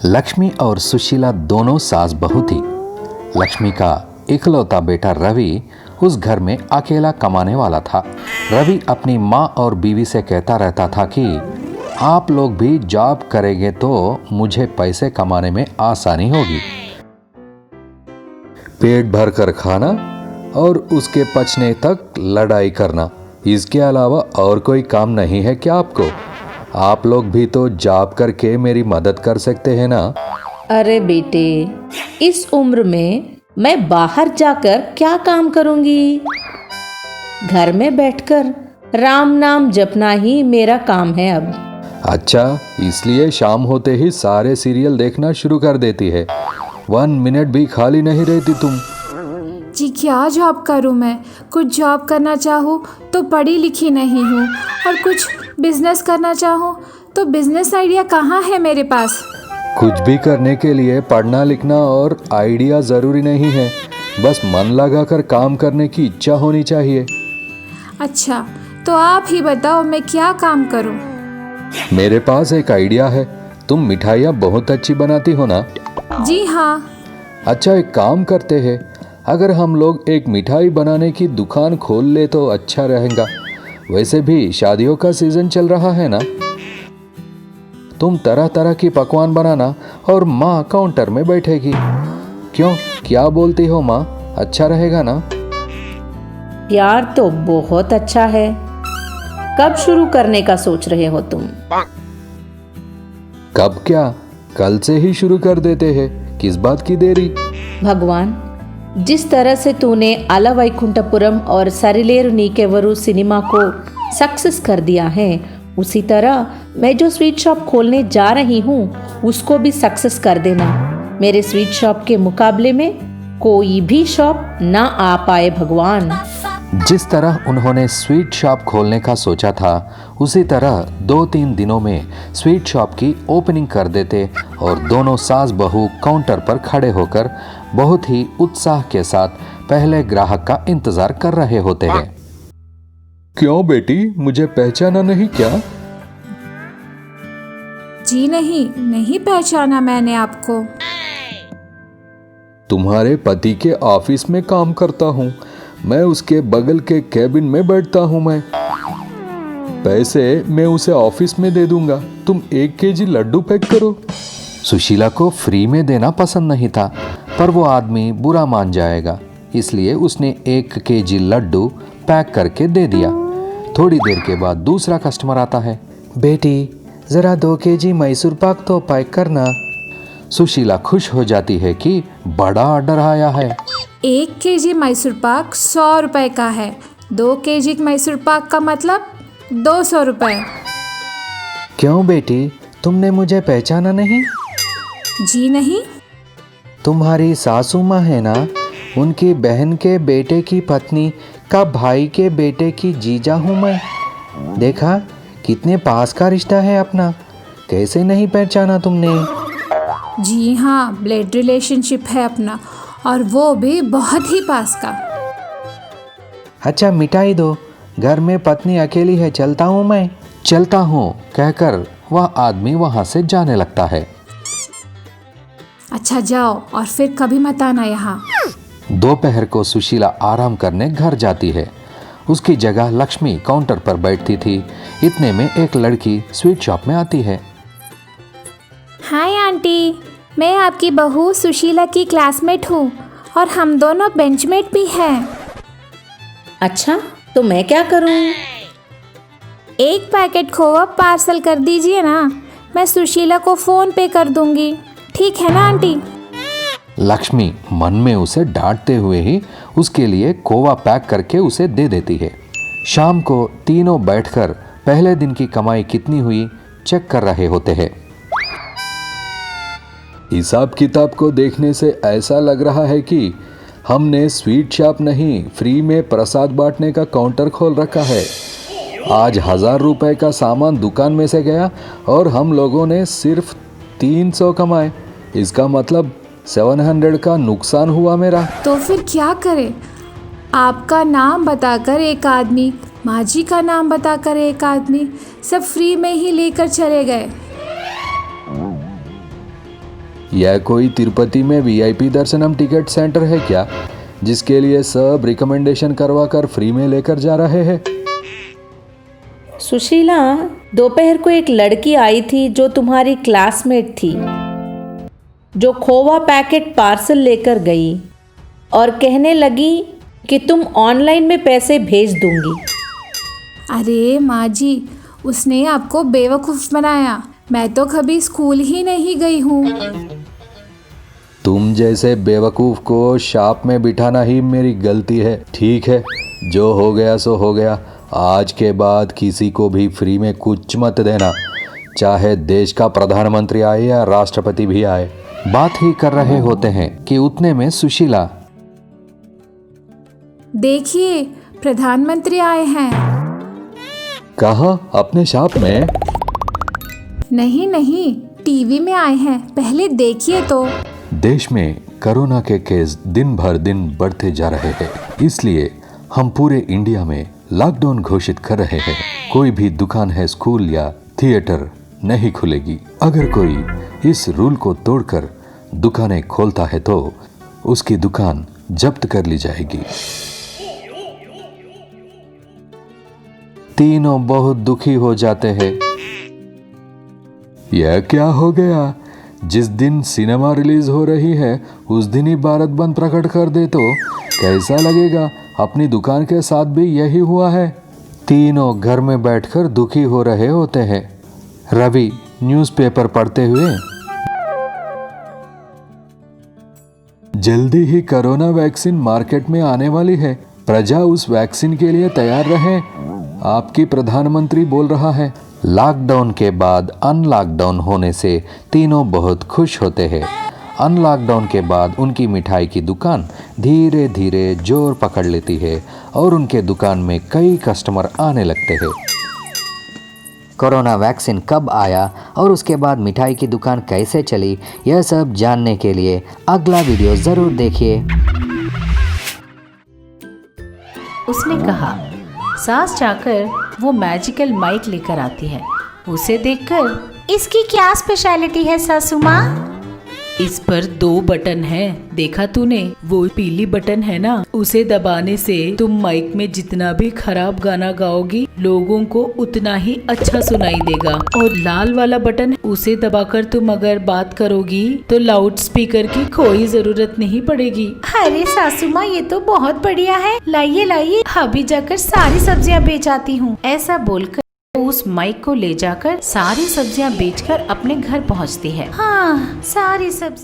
लक्ष्मी और सुशीला दोनों सास बहू थी। लक्ष्मी का इकलौता बेटा रवि उस घर में अकेला कमाने वाला था। रवि अपनी माँ और बीवी से कहता रहता था कि आप लोग भी जॉब करेंगे तो मुझे पैसे कमाने में आसानी होगी। पेट भर कर खाना और उसके पचने तक लड़ाई करना, इसके अलावा और कोई काम नहीं है क्या आपको? आप लोग भी तो जॉब करके मेरी मदद कर सकते हैं ना। अरे बेटे, इस उम्र में मैं बाहर जाकर क्या काम करूंगी? घर में बैठकर राम नाम जपना ही मेरा काम है अब। अच्छा, इसलिए शाम होते ही सारे सीरियल देखना शुरू कर देती है। 1 मिनट भी खाली नहीं रहती तुम। जी क्या जॉब करूं मैं? कुछ जॉब करना चाहूँ तो पढ़ी लिखी नहीं हूँ, और कुछ बिजनेस करना चाहूँ तो बिजनेस आइडिया कहाँ है मेरे पास? कुछ भी करने के लिए पढ़ना लिखना और आइडिया ज़रूरी नहीं है, बस मन लगाकर काम करने की इच्छा होनी चाहिए। अच्छा, तो आप ही बताओ मैं क्या काम करूं? मेरे पास एक आइडिया है। तुम मिठाइयाँ बहुत अच्छी बनाती हो ना? जी हाँ। अच्छा, एक काम करते हैं, अगर हम लोग एक मिठाई बनाने की दुकान खोल ले तो अच्छा रहेगा। वैसे भी शादियों का सीजन चल रहा है ना। तुम तरह तरह की पकवान बनाना और माँ काउंटर में बैठेगी। क्यों, क्या बोलती हो माँ? अच्छा रहेगा ना? यार तो बहुत अच्छा है। कब शुरू करने का सोच रहे हो तुम? कब क्या, कल से ही शुरू कर देते हैं, किस बात की देरी? भगवान, जिस तरह से तूने आला वैकुंठपुरम और सरिलेरु नीकेवरु सिनेमा को सक्सेस कर दिया है, उसी तरह मैं जो स्वीट शॉप खोलने जा रही हूँ उसको भी सक्सेस कर देना। मेरे स्वीट शॉप के मुकाबले में कोई भी शॉप ना आ पाए भगवान। जिस तरह उन्होंने स्वीट शॉप खोलने का सोचा था, उसी तरह 2-3 दिनों में स्वीट शॉप की ओपनिंग कर देते और दोनों सास बहू काउंटर पर खड़े होकर बहुत ही उत्साह के साथ पहले ग्राहक का इंतजार कर रहे होते हैं। क्यों बेटी, मुझे पहचाना नहीं क्या? जी नहीं पहचाना मैंने आपको। तुम्हारे पति के ऑफिस में काम करता हूँ मैं, उसके बगल के केबिन में बैठता हूँ मैं। पैसे मैं उसे ऑफिस में दे दूंगा, तुम 1 केजी लड्डू पैक करो। सुशीला को फ्री में देना पसंद नहीं था, पर वो आदमी बुरा मान जाएगा, इसलिए उसने 1 केजी लड्डू पैक करके दे दिया। थोड़ी देर के बाद दूसरा कस्टमर आता है। बेटी, जरा 2 केजी मैसूर पाक तो पैक करना। सुशीला खुश हो जाती है कि बड़ा ऑर्डर आया है। 1 केजी मैसूर पाक 100 रुपए का है। 2 केजी मैसूर पाक का मतलब 200 रुपए। क्यों बेटी, तुमने मुझे पहचाना नहीं? जी नहीं। तुम्हारी सासू माँ है ना, उनकी बहन के बेटे की पत्नी का भाई के बेटे की जीजा हूँ मैं। देखा कितने पास का रिश्ता है अपना, कैसे नहीं पहचाना तुमने? जी हाँ, ब्लड रिलेशनशिप है अपना, और वो भी बहुत ही पास का। अच्छा, मिठाई दो, घर में पत्नी अकेली है, चलता हूँ मैं। चलता हूँ कहकर वह आदमी वहाँ से जाने लगता है। अच्छा जाओ, और फिर कभी मत आना यहाँ। दोपहर को सुशीला आराम करने घर जाती है। उसकी जगह लक्ष्मी काउंटर पर बैठती थी। इतने में एक लड़की स्वीट शॉप में आती है। हाय आंटी, मैं आपकी बहू सुशीला की क्लासमेट हूँ, और हम दोनों बेंचमेट भी हैं। अच्छा, तो मैं क्या करूँ? 1 पैकेट खोवा पार्सल कर दीजिए ना, मैं सुशीला को फ़ोन पे कर दूंगी, ठीक है ना आंटी? लक्ष्मी मन में उसे डांटते हुए ही उसके लिए खोवा पैक करके उसे दे देती है। शाम को तीनों बैठकर पहले दिन की कमाई कितनी हुई चेक कर रहे होते हैं। हिसाब किताब को देखने से ऐसा लग रहा है कि हमने स्वीट शॉप नहीं, फ्री में प्रसाद बांटने का काउंटर खोल रखा है। आज 1000 रुपए का सामान दुकान में से गया और हम लोगों ने सिर्फ 300 कमाए। इसका मतलब 700 का नुकसान हुआ मेरा। तो फिर क्या करें? आपका नाम बताकर एक आदमी, माँ जी का नाम बताकर एक आदमी, सब फ्री में ही लेकर चले गए। यह कोई तिरुपति में वीआईपी दर्शनम टिकट सेंटर है क्या, जिसके लिए सब रिकमेंडेशन करवा कर फ्री में लेकर जा रहे हैं? सुशीला, दोपहर को एक लड़की आई थी जो तुम्हारी क्लासमेट थी, जो खोवा पैकेट पार्सल लेकर गई और कहने लगी कि तुम ऑनलाइन में पैसे भेज दूंगी। अरे माँ जी, उसने आपको बेवकूफ़ बनाया। मैं तो कभी स्कूल ही नहीं गई हूँ। तुम जैसे बेवकूफ़ को शॉप में बिठाना ही मेरी गलती है। ठीक है, जो हो गया सो हो गया। आज के बाद किसी को भी फ्री में कुछ मत देना, चाहे देश का प्रधानमंत्री आए या राष्ट्रपति भी आए। बात ही कर रहे होते हैं कि उतने में सुशीला, देखिए प्रधानमंत्री आए हैं। कहाँ? अपने शॉप में? नहीं नहीं, टीवी में आए हैं, पहले देखिए तो। देश में कोरोना के केस दिन भर दिन बढ़ते जा रहे हैं, इसलिए हम पूरे इंडिया में लॉकडाउन घोषित कर रहे हैं। कोई भी दुकान है, स्कूल या थिएटर नहीं खुलेगी। अगर कोई इस रूल को तोड़कर दुकानें खोलता है तो उसकी दुकान जब्त कर ली जाएगी। तीनों बहुत दुखी हो जाते हैं। यह क्या हो गया? जिस दिन सिनेमा रिलीज हो रही है उस दिन ही भारत बंद प्रकट कर दे तो कैसा लगेगा? अपनी दुकान के साथ भी यही हुआ है। तीनों घर में बैठकर दुखी हो रहे होते हैं। रवि न्यूज़पेपर पढ़ते हुए, जल्दी ही कोरोना वैक्सीन मार्केट में आने वाली है, प्रजा उस वैक्सीन के लिए तैयार रहे, आपकी प्रधानमंत्री बोल रहा है। लॉकडाउन के बाद अनलॉकडाउन होने से तीनों बहुत खुश होते हैं। अनलॉकडाउन के बाद उनकी मिठाई की दुकान धीरे धीरे जोर पकड़ लेती है और उनके दुकान में कई कस्टमर आने लगते हैं। कोरोना वैक्सीन कब आया और उसके बाद मिठाई की दुकान कैसे चली, यह सब जानने के लिए अगला वीडियो ज़रूर देखिए। उसने कहा। सास जाकर वो मैजिकल माइक लेकर आती है। उसे देखकर, इसकी क्या स्पेशलिटी है सासू माँ? इस पर 2 बटन हैं, देखा तूने? वो पीली बटन है ना, उसे दबाने से तुम माइक में जितना भी खराब गाना गाओगी लोगों को उतना ही अच्छा सुनाई देगा। और लाल वाला बटन, उसे दबाकर तुम अगर बात करोगी तो लाउड स्पीकर की कोई जरूरत नहीं पड़ेगी। अरे सासू माँ, ये तो बहुत बढ़िया है, लाइए लाइए, अभी जाकर सारी सब्जियाँ बेच आती हूँ। ऐसा बोलकर उस माइक को ले जाकर सारी सब्जियां बेचकर अपने घर पहुंचती है। हाँ, सारी सब्जियां